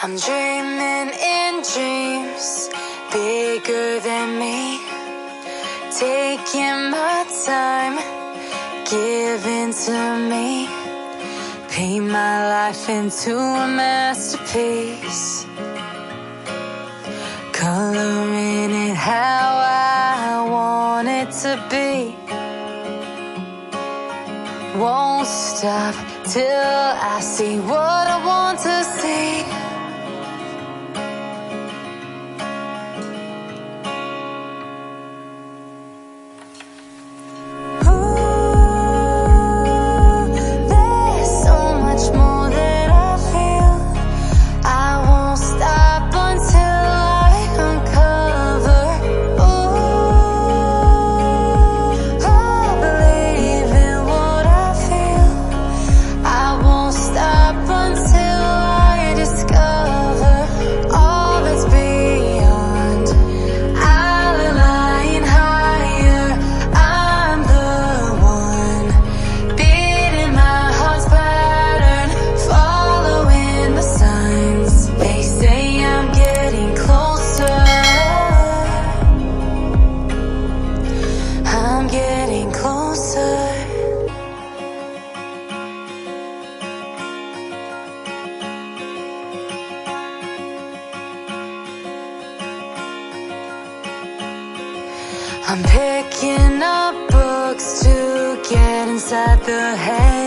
I'm dreaming in dreams bigger than me, taking my time, giving to me, paint my life into a masterpiece, coloring it how I want it to be. Won't stop till I see what I want to see. I'm picking up books to get inside the head.